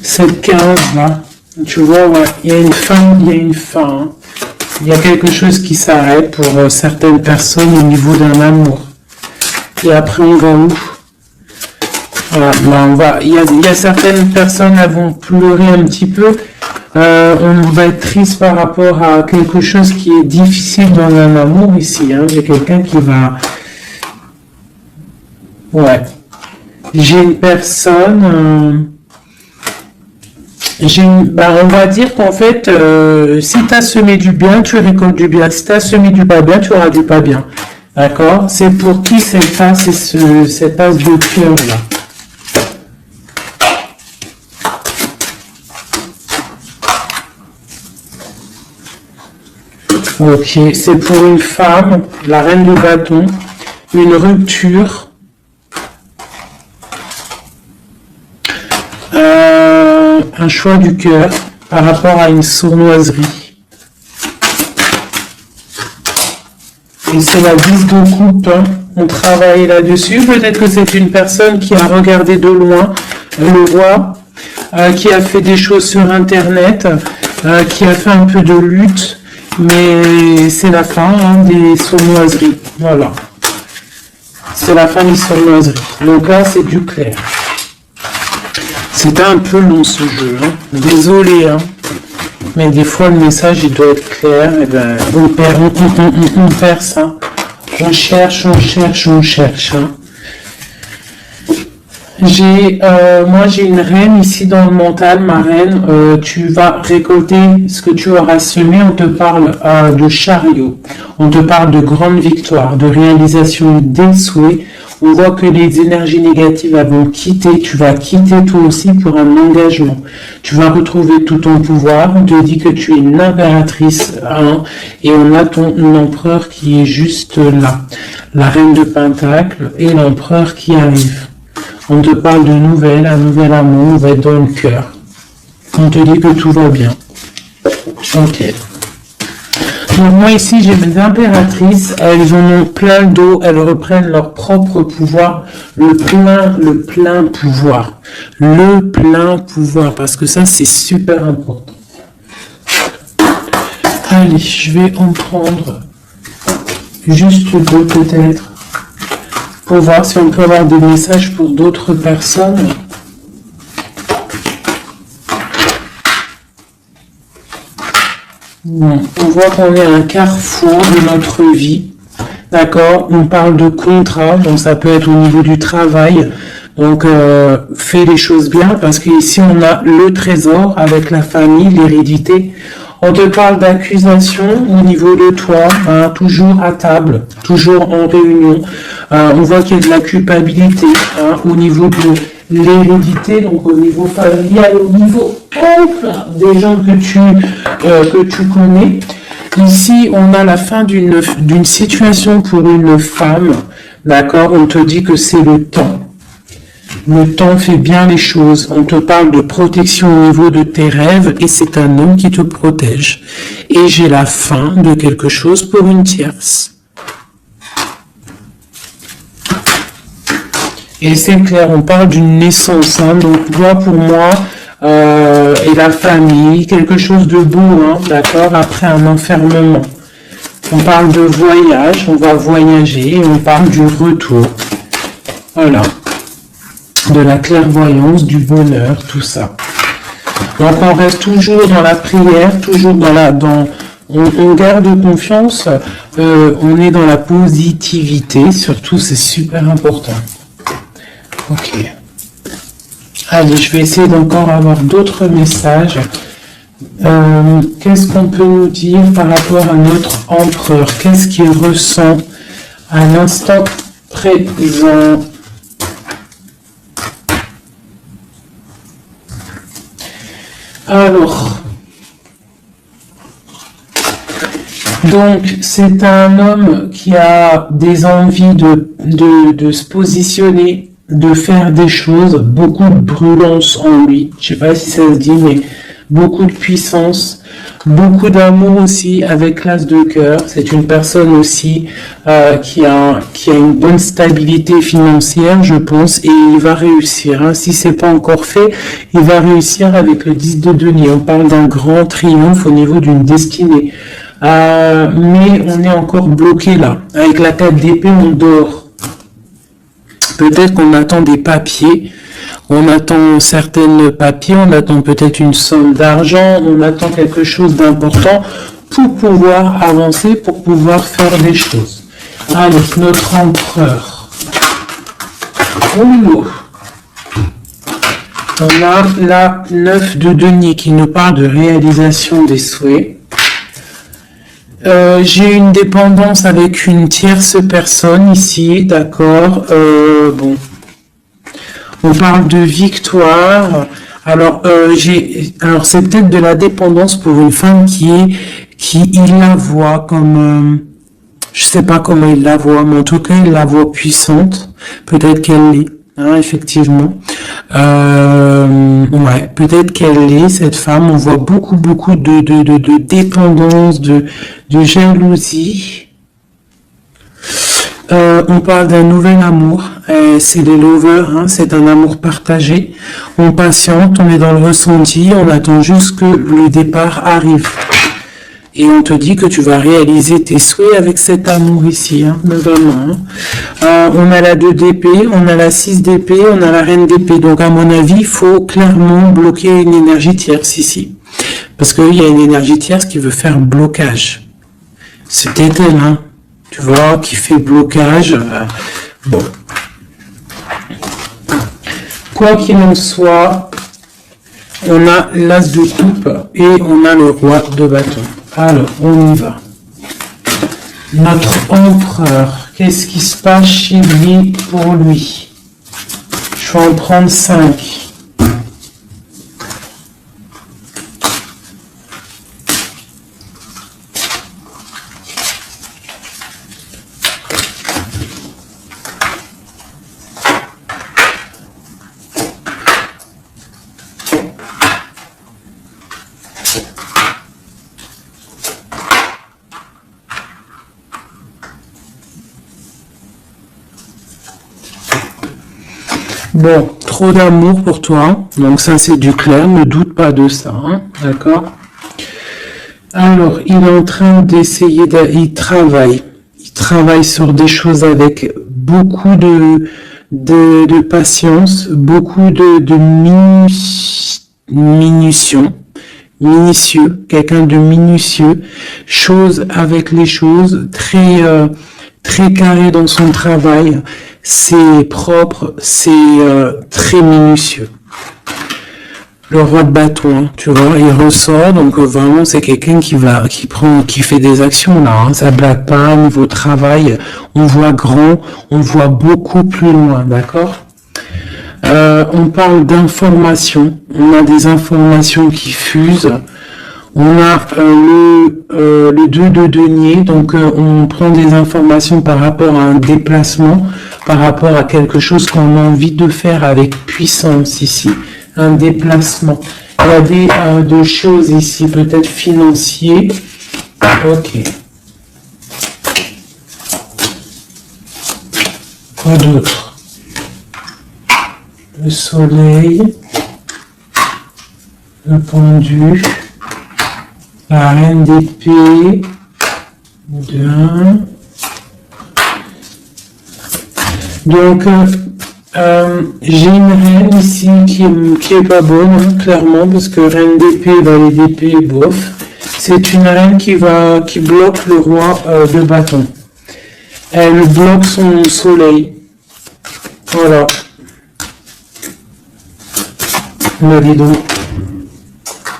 Cette 15 là, tu vois, ouais, il y a une fin, il y a une fin. Hein. Il y a quelque chose qui s'arrête pour certaines personnes au niveau d'un amour. Et après, on va où? Voilà, ben il y a certaines personnes qui vont pleurer un petit peu. On va être triste par rapport à quelque chose qui est difficile dans un amour ici. Hein. J'ai quelqu'un qui va... Ouais. J'ai une personne... on va dire qu'en fait, si tu as semé du bien, tu récoltes du bien. Si tu as semé du pas bien, tu auras du pas bien. D'accord? C'est pour qui cette face et cette face de cœur là? Ok, c'est pour une femme, la reine de bâton, une rupture, un choix du cœur par rapport à une sournoiserie. Et c'est la 10 de coupe, hein. On travaille là-dessus. Peut-être que c'est une personne qui a regardé de loin le roi, qui a fait des choses sur Internet, qui a fait un peu de lutte. Mais c'est la fin des sournoiseries. Voilà. C'est la fin des sournoiseries. Donc là, c'est du clair. C'était un peu long ce jeu. Hein. Désolé. Hein. Mais des fois, le message, il doit être clair. Et ben, on perd ça. On cherche. Hein. Moi j'ai une reine ici dans le mental, ma reine, tu vas récolter ce que tu auras semé. On te parle de chariot, on te parle de grande victoire, de réalisation des souhaits. On voit que les énergies négatives vont quitter, tu vas quitter toi aussi pour un engagement. Tu vas retrouver tout ton pouvoir. On te dit que tu es une impératrice, hein, et on a ton empereur qui est juste là, la reine de Pentacle et l'empereur qui arrive. On te parle de un nouvel amour va être dans le cœur. On te dit que tout va bien. Ok. Donc moi ici j'ai mes impératrices, elles en ont plein d'eau, elles reprennent leur propre pouvoir, le plein pouvoir. Le plein pouvoir, parce que ça c'est super important. Allez, je vais en prendre juste deux peut-être. Pour voir si on peut avoir des messages pour d'autres personnes. Bon, on voit qu'on est à un carrefour de notre vie. D'accord? On parle de contrat, donc ça peut être au niveau du travail. Donc, fais les choses bien, parce qu'ici, on a le trésor avec la famille, l'hérédité. On te parle d'accusation au niveau de toi, hein, toujours à table, toujours en réunion. On voit qu'il y a de la culpabilité, hein, au niveau de l'hérédité, donc au niveau familial, au niveau des gens que tu connais. Ici, on a la fin d'une situation pour une femme, d'accord? On te dit que c'est le temps. Le temps fait bien les choses. On te parle de protection au niveau de tes rêves et c'est un homme qui te protège. Et j'ai la fin de quelque chose pour une tierce. Et c'est clair, on parle d'une naissance. Hein, donc toi, pour moi, et la famille, quelque chose de beau, hein, d'accord, après un enfermement. On parle de voyage, on va voyager, on parle du retour. Voilà. De la clairvoyance, du bonheur, tout ça. Donc on reste toujours dans la prière, toujours on garde confiance, on est dans la positivité, surtout c'est super important. Ok. Allez, je vais essayer d'encore avoir d'autres messages. Qu'est-ce qu'on peut nous dire par rapport à notre empereur? Qu'est-ce qu'il ressent à l'instant présent? Alors, donc c'est un homme qui a des envies de se positionner, de faire des choses, beaucoup de brûlance en lui. Je sais pas si ça se dit, mais beaucoup de puissance, beaucoup d'amour aussi avec l'as de cœur. C'est une personne aussi qui a une bonne stabilité financière, je pense, et il va réussir. Hein. Si c'est pas encore fait, il va réussir avec le 10 de denier. On parle d'un grand triomphe au niveau d'une destinée. Mais on est encore bloqué là. Avec la 4 d'épée, on dort. Peut-être qu'on attend des papiers. On attend certains papiers, on attend peut-être une somme d'argent, on attend quelque chose d'important pour pouvoir avancer, pour pouvoir faire des choses. Allez, notre empereur. Oh. On a la 9 de denier qui nous parle de réalisation des souhaits. J'ai une dépendance avec une tierce personne ici, d'accord. Bon. On parle de victoire. Alors c'est peut-être de la dépendance pour une femme qui il la voit comme, je sais pas comment il la voit, mais en tout cas il la voit puissante. Peut-être qu'elle l'est, hein, effectivement. Ouais, peut-être qu'elle l'est cette femme. On voit beaucoup de dépendance, de jalousie. On parle d'un nouvel amour, c'est les lovers, hein, c'est un amour partagé. On patiente, on est dans le ressenti, on attend juste que le départ arrive. Et on te dit que tu vas réaliser tes souhaits avec cet amour ici, hein, vraiment. On a la 2 d'épée, on a la 6 d'épée, on a la reine d'épée. Donc à mon avis, il faut clairement bloquer une énergie tierce ici. Parce qu'il y a une énergie tierce qui veut faire blocage. C'était elle, hein. Tu vois, qui fait blocage. Bon. Quoi qu'il en soit, on a l'as de coupe et on a le roi de bâton. Alors, on y va. Notre empereur, qu'est-ce qui se passe chez lui pour lui? Je vais en prendre 5. Bon, trop d'amour pour toi, donc ça c'est du clair, ne doute pas de ça, hein, d'accord? Alors, il est en train d'essayer, il travaille sur des choses avec beaucoup de patience, beaucoup de minutieux, quelqu'un de minutieux, chose avec les choses, très carré dans son travail, c'est propre, c'est très minutieux. Le roi de bâton, hein, tu vois, il ressort, donc vraiment c'est quelqu'un qui fait des actions là, hein, ça blague pas, au niveau travail, on voit grand, on voit beaucoup plus loin, d'accord? On parle d'informations, on a des informations qui fusent, On a le 2 de denier, donc on prend des informations par rapport à un déplacement, par rapport à quelque chose qu'on a envie de faire avec puissance ici, un déplacement. Il y a des choses ici, peut-être financiers. Ok. Quoi d'autre? Le soleil, le pendu, la reine d'épée, bien. Donc, j'ai une reine ici qui est pas bonne, hein, clairement, parce que reine d'épée, valet d'épée, bof. C'est une reine qui bloque le roi de bâton. Elle bloque son soleil. Voilà. Mais dis donc.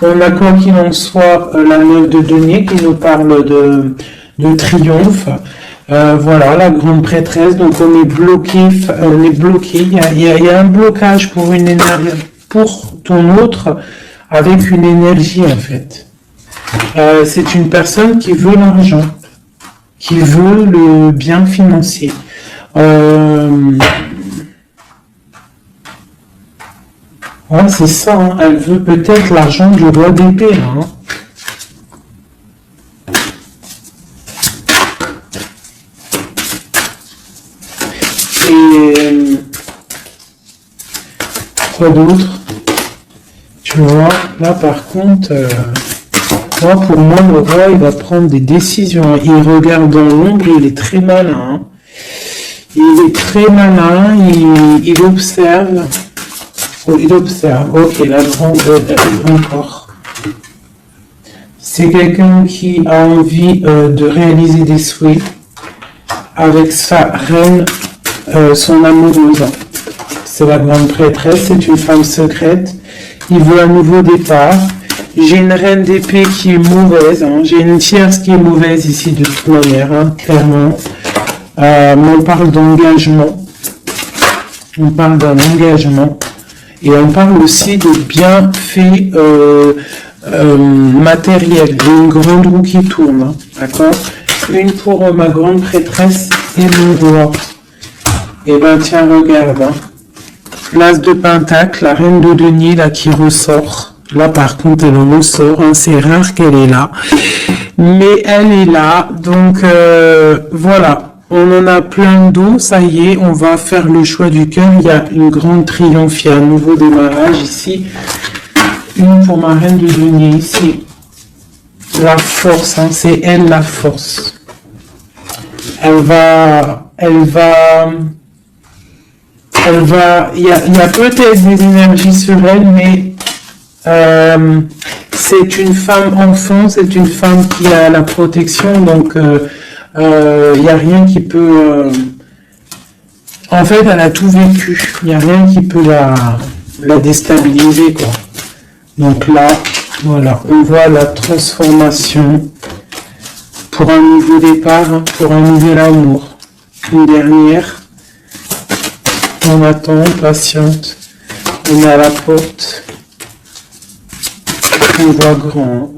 On a quoi qu'il en soit la 9 de denier qui nous parle de triomphe. Voilà, la grande prêtresse. Donc on est bloqué. Il y a un blocage pour une énergie, pour ton autre, avec une énergie en fait. C'est une personne qui veut l'argent, qui veut le bien financier. Ouais, c'est ça, hein. Elle veut peut-être l'argent du roi d'épée, hein. Et quoi d'autre? Tu vois, là par contre, pour moi, le roi, il va prendre des décisions. Il regarde dans l'ombre, il est très malin, hein. Il est très malin, il observe. Oh, il observe. Ok, la grande encore. C'est quelqu'un qui a envie de réaliser des souhaits avec sa reine, son amoureuse. C'est la grande prêtresse, c'est une femme secrète. Il veut un nouveau départ. J'ai une reine d'épée qui est mauvaise. Hein. J'ai une tierce qui est mauvaise ici de toute manière, hein, clairement. On parle d'engagement. On parle d'un engagement. Et on parle aussi de bienfaits matériels. Une grande roue qui tourne. Hein, d'accord? Une pour ma grande prêtresse et mon roi. Et ben tiens, regarde. Hein. L'as de pentacle, la reine de denier là qui ressort. Là par contre elle ressort. Hein. C'est rare qu'elle est là. Mais elle est là. Donc voilà. On en a plein d'eau, ça y est, on va faire le choix du cœur. Il y a une grande triomphe, il y a un nouveau démarrage ici. Une pour ma reine de denier ici. La force, hein, c'est elle la force. Il y a peut-être des énergies sur elle, mais c'est une femme enfant, c'est une femme qui a la protection, donc il n'y a rien qui peut... En fait, elle a tout vécu. Il n'y a rien qui peut la déstabiliser, quoi. Donc là, voilà, on voit la transformation pour un nouveau départ, hein, pour un nouvel amour. Une dernière. On attend, on patiente. On est à la porte. On voit grand.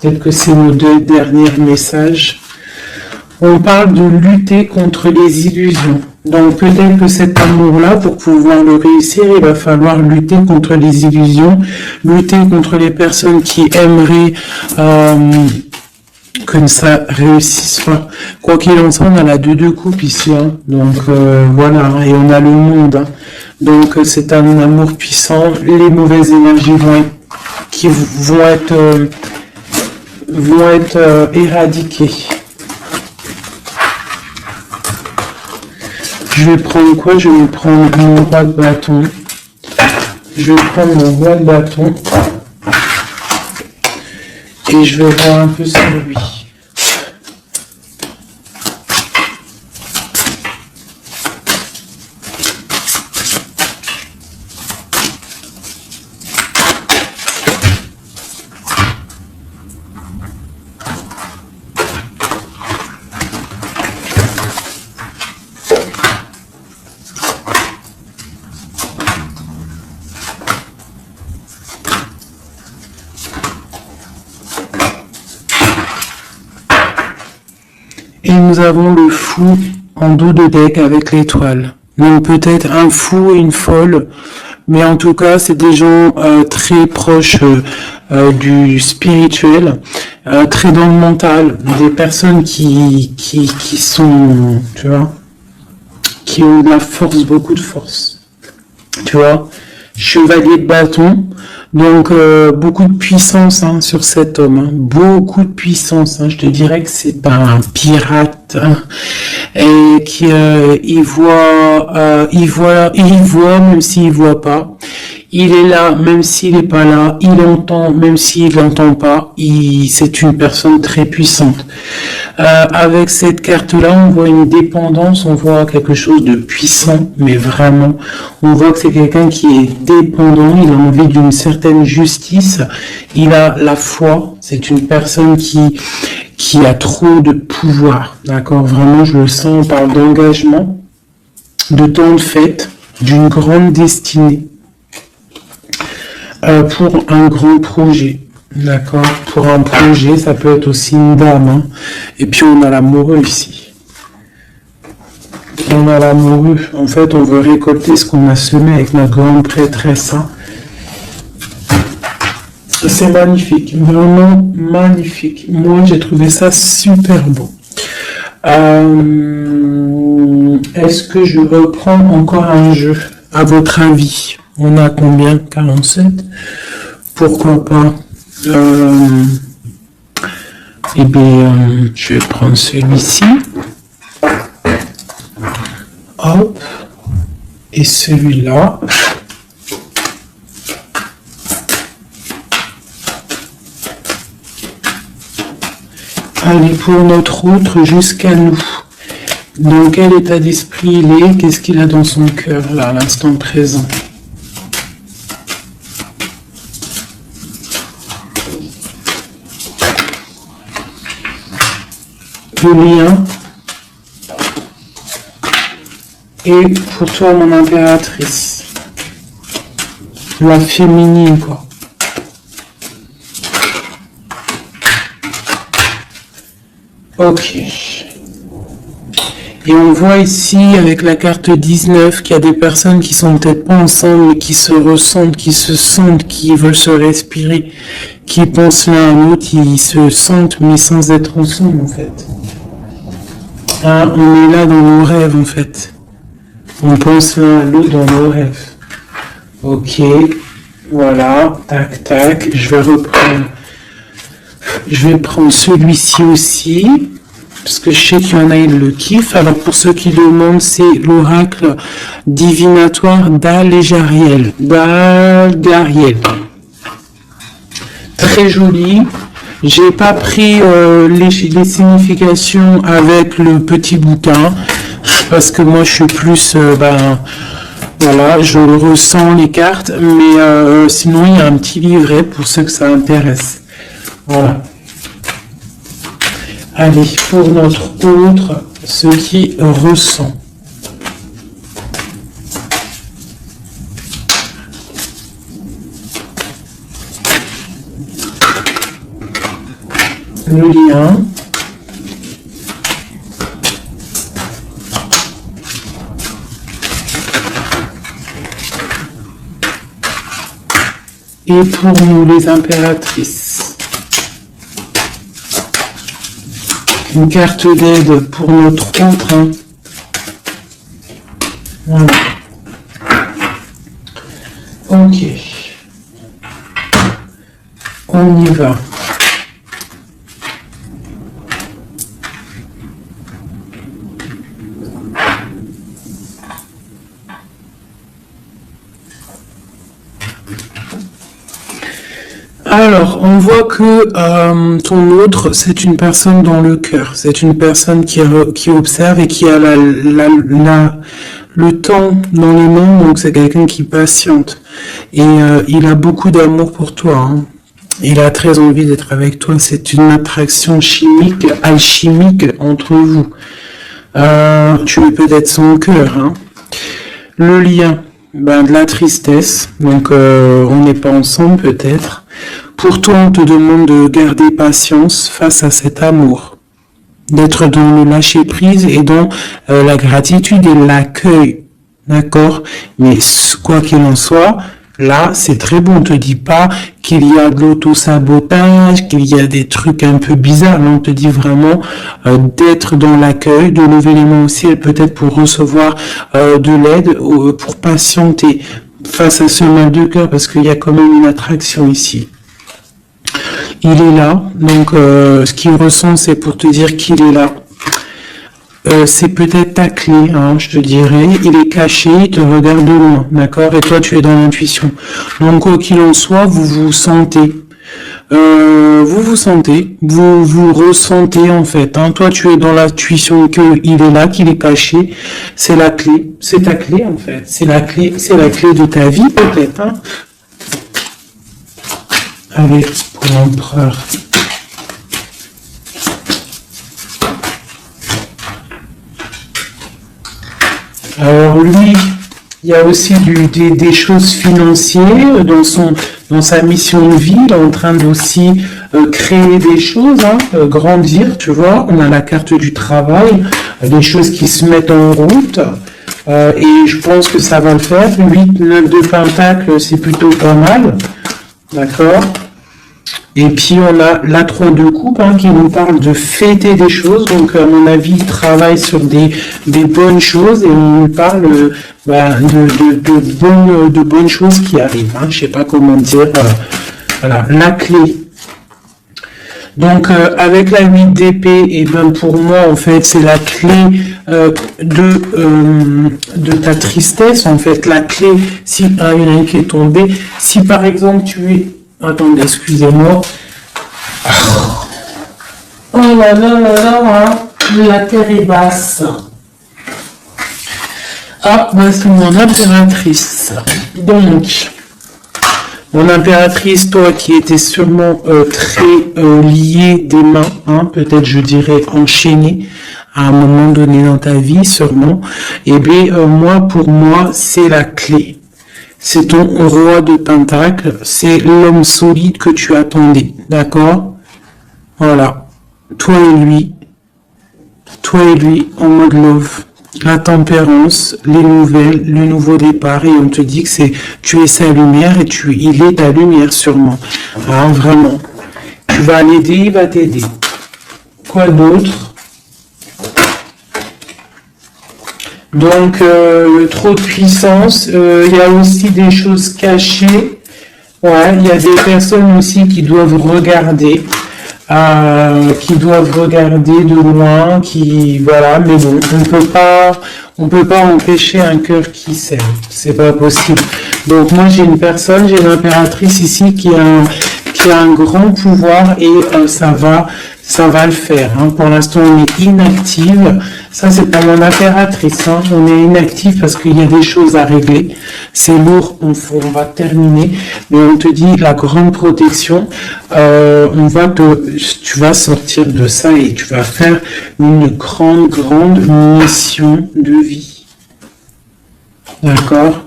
Peut-être que c'est nos deux derniers messages. On parle de lutter contre les illusions. Donc peut-être que cet amour-là, pour pouvoir le réussir, il va falloir lutter contre les illusions, lutter contre les personnes qui aimeraient que ça réussisse pas. Quoi qu'il en soit, on a la 2 de coupe ici. Hein. Donc voilà, et on a le monde. Hein. Donc c'est un amour puissant. Les mauvaises énergies vont être éradiquées. Je vais prendre quoi? Je vais prendre mon roi de bâton. Je vais prendre mon roi de bâton. Et je vais voir un peu sur lui. Et nous avons le fou en dos de deck avec l'étoile. Donc peut-être un fou et une folle, mais en tout cas c'est des gens très proches du spirituel, très dans le mental, des personnes qui sont, tu vois, qui ont de la force, beaucoup de force, tu vois, chevalier de bâton, donc beaucoup de puissance sur cet homme, beaucoup de puissance, je te dirais que c'est pas un pirate, et qui il voit même s'il voit pas, il est là même s'il est pas là, il entend même s'il n'entend pas, c'est une personne très puissante. Avec cette carte-là, on voit une dépendance, on voit quelque chose de puissant, mais vraiment, on voit que c'est quelqu'un qui est dépendant, il a envie d'une certaine justice, il a la foi, c'est une personne qui a trop de pouvoir, d'accord? Vraiment, je le sens, on parle d'engagement, de temps de fête, d'une grande destinée, pour un grand projet. D'accord, pour un projet, ça peut être aussi une dame. Et puis on a l'amoureux ici. On a l'amoureux. En fait, on veut récolter ce qu'on a semé avec notre grande prêtresse. C'est magnifique, vraiment magnifique. Moi, j'ai trouvé ça super beau. Est-ce que je reprends encore un jeu? À votre avis, on a combien? 47? Pourquoi pas? Eh bien, je vais prendre celui-ci. Hop. Et celui-là. Allez, pour notre autre, jusqu'à nous. Dans quel état d'esprit il est? Qu'est-ce qu'il a dans son cœur, là, à l'instant présent? Le lien. Et pour toi, mon impératrice. La féminine, quoi. Ok. Et on voit ici, avec la carte 19, qu'il y a des personnes qui sont peut-être pas ensemble, mais qui se ressentent, qui se sentent, qui veulent se respirer, qui pensent l'un à l'autre, ils se sentent, mais sans être ensemble, en fait. On est là dans nos rêves, en fait. On pense l'un à l'autre dans nos rêves. Ok. Voilà. Tac, tac. Je vais prendre celui-ci aussi. Parce que je sais qu'il y en a, ils le kiffent. Alors, pour ceux qui demandent, c'est l'oracle divinatoire d'Al-Jariel. d'Al-Jariel. Très joli. J'ai pas pris les significations avec le petit bouquin. Parce que moi, je suis plus... voilà, je ressens les cartes. Mais sinon, il y a un petit livret pour ceux que ça intéresse. Voilà. Allez, pour notre autre, ce qui ressent. Le lien. Et pour nous, les impératrices. Une carte d'aide pour notre autre. Voilà. Ok. On y va. Alors, on voit que ton autre, c'est une personne dans le cœur. C'est une personne qui observe et qui a le temps dans les mains, donc c'est quelqu'un qui patiente. Et il a beaucoup d'amour pour toi. Il a très envie d'être avec toi. C'est une attraction chimique, alchimique entre vous. Tu es peut-être son cœur. Le lien, de la tristesse. Donc, on n'est pas ensemble peut-être. Pour toi, on te demande de garder patience face à cet amour. d'être dans le lâcher-prise et dans la gratitude et l'accueil, d'accord? Mais quoi qu'il en soit, là, c'est très bon. On te dit pas qu'il y a de l'auto-sabotage, qu'il y a des trucs un peu bizarres. Là, on te dit vraiment d'être dans l'accueil, de lever les mains au ciel, peut-être pour recevoir de l'aide, pour patienter face à ce mal de cœur, parce qu'il y a quand même une attraction ici. Il est là, donc ce qu'il ressent, c'est pour te dire qu'il est là. C'est peut-être ta clé, hein, je te dirais. Il est caché, il te regarde de loin, d'accord? Et toi, tu es dans l'intuition. Donc, quoi qu'il en soit, vous vous sentez. Vous ressentez en fait. Hein. Toi, tu es dans l'intuition qu'il est là, qu'il est caché. C'est la clé. C'est ta clé en fait. C'est la clé de ta vie peut-être. Hein. Allez, pour l'empereur. Alors lui, il y a aussi des choses financières dans sa mission de vie. Il est en train d'aussi créer des choses, hein, grandir, tu vois. On a la carte du travail, des choses qui se mettent en route. Et je pense que ça va le faire. 8, 9 de Pentacle, c'est plutôt pas mal. D'accord. Et puis on a la 3 de coupe hein, qui nous parle de fêter des choses. Donc à mon avis, il travaille sur des bonnes choses et on nous parle de bonnes choses qui arrivent. Hein. Je sais pas comment dire. Voilà, la clé. Donc avec la 8 d'épée, et ben pour moi en fait c'est la clé de ta tristesse. En fait la clé, si il y en a une qui est tombée, si par exemple tu es attendez, excusez-moi. Oh là là là là, la terre est basse. Ah, bah c'est mon impératrice. Donc, mon impératrice, toi qui étais sûrement très liée des mains, hein, peut-être je dirais enchaînée à un moment donné dans ta vie, sûrement. Eh bien, pour moi, c'est la clé. C'est ton roi de Pentacle, c'est l'homme solide que tu attendais, d'accord? Voilà, toi et lui, en mode love, la tempérance, les nouvelles, le nouveau départ, et on te dit que tu es sa lumière et il est ta lumière sûrement, hein, vraiment. Tu vas l'aider, il va t'aider. Quoi d'autre? Donc, trop de puissance. Il y a aussi des choses cachées. Ouais, il y a des personnes aussi qui doivent regarder de loin, voilà. Mais bon, on peut pas empêcher un cœur qui s'aime. C'est pas possible. Donc moi, j'ai l'impératrice ici qui a un grand pouvoir et ça va le faire. Hein. Pour l'instant, on est inactive. Ça, c'est pas mon impératrice. Hein. On est inactive parce qu'il y a des choses à régler. C'est lourd. On va terminer. Mais on te dit la grande protection. Tu vas sortir de ça et tu vas faire une grande mission de vie. D'accord?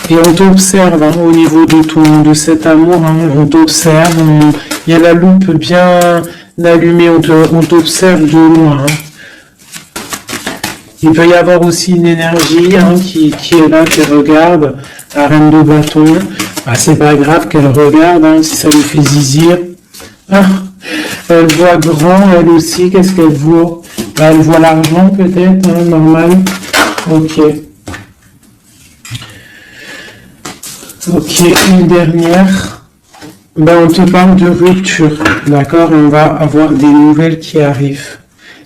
Et on t'observe hein, au niveau de cet amour, hein, on t'observe, il y a la loupe bien allumée, on t'observe de loin. Hein. Il peut y avoir aussi une énergie hein, qui est là, qui regarde, la reine de bâton. Ah, c'est pas grave qu'elle regarde, hein, si ça lui fait zizir. Ah, elle voit grand, elle aussi, qu'est-ce qu'elle voit? Elle voit l'argent peut-être, hein, normal. Ok. Ok, une dernière. On te parle de rupture, d'accord? On va avoir des nouvelles qui arrivent.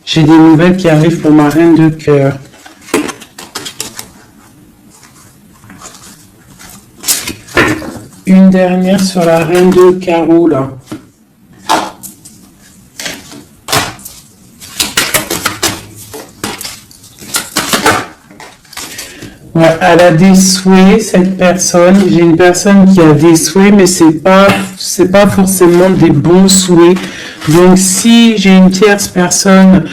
J'ai des nouvelles qui arrivent pour ma reine de cœur. Une dernière sur la reine de carreau, là. Ouais, elle a des souhaits, cette personne. J'ai une personne qui a des souhaits, mais c'est pas forcément des bons souhaits. Donc, si j'ai une tierce personne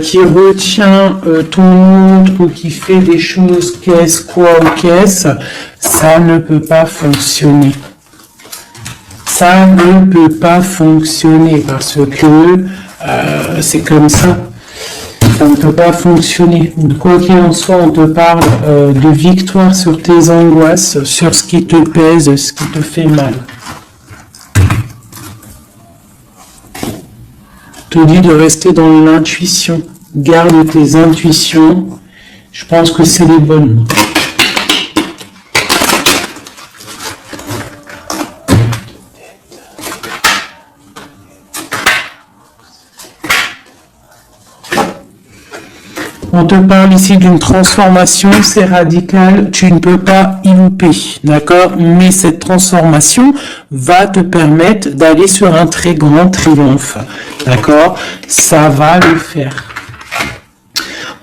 qui retient ton autre ou qui fait des choses ça ne peut pas fonctionner. ça ne peut pas fonctionner parce que c'est comme ça. Ça ne peut pas fonctionner. Quoi qu'il en soit, on te parle de victoire sur tes angoisses, sur ce qui te pèse, ce qui te fait mal. Te dit de rester dans l'intuition. Garde tes intuitions. Je pense que c'est les bonnes. On te parle ici d'une transformation, c'est radical, tu ne peux pas y louper, d'accord? Mais cette transformation va te permettre d'aller sur un très grand triomphe, d'accord? Ça va le faire.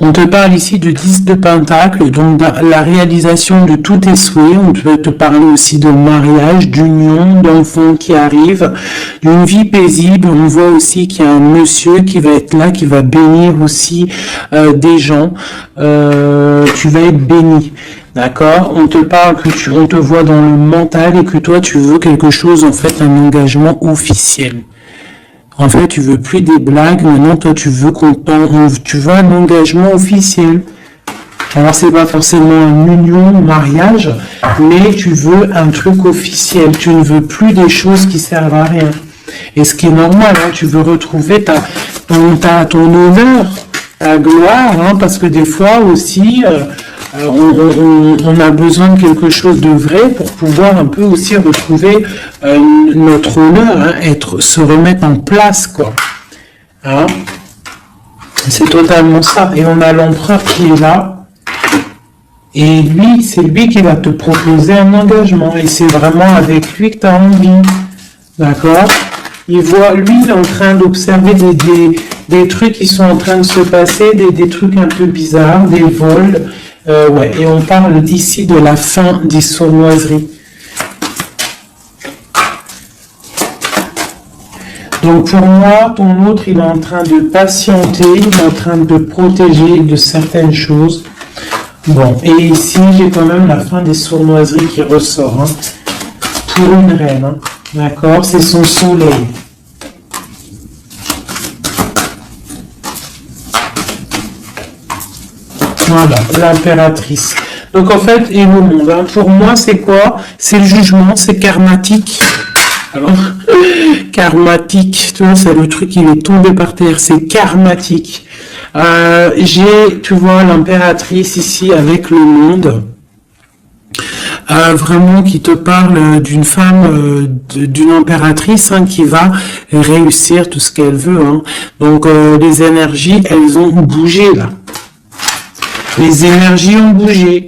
On te parle ici de 10 de Pentacle, donc la réalisation de tous tes souhaits. On peut te parler aussi de mariage, d'union, d'enfants qui arrivent, d'une vie paisible. On voit aussi qu'il y a un monsieur qui va être là, qui va bénir aussi des gens. Tu vas être béni. D'accord? On te parle que on te voit dans le mental et que toi tu veux quelque chose, en fait, un engagement officiel. En fait, tu veux plus des blagues, maintenant toi tu veux tu veux un engagement officiel. Alors c'est pas forcément une union, un mariage, mais tu veux un truc officiel. Tu ne veux plus des choses qui servent à rien. Et ce qui est normal, hein, tu veux retrouver ton honneur, ta gloire, hein, parce que des fois aussi, on a besoin de quelque chose de vrai pour pouvoir un peu aussi retrouver notre honneur, hein, se remettre en place, quoi. Hein? C'est totalement ça. Et on a l'empereur qui est là. Et lui, c'est lui qui va te proposer un engagement. Et c'est vraiment avec lui que tu as envie. D'accord? Lui, il est en train d'observer des trucs qui sont en train de se passer, des trucs un peu bizarres, des vols. Ouais, et on parle ici de la fin des sournoiseries. Donc pour moi, ton autre, il est en train de patienter, il est en train de protéger de certaines choses. Bon, et ici, j'ai quand même la fin des sournoiseries qui ressort, hein, pour une reine, hein, d'accord? C'est son soleil. Voilà, l'impératrice. Donc en fait, et le monde, hein, pour moi, c'est quoi? C'est le jugement, c'est karmatique. Alors, karmatique, tu vois, c'est le truc qui est tombé par terre, c'est karmatique. Tu vois, l'impératrice ici avec le monde. Vraiment qui te parle d'une femme, d'une impératrice, hein, qui va réussir tout ce qu'elle veut. Hein. Donc les énergies, elles ont bougé là. Les énergies ont bougé.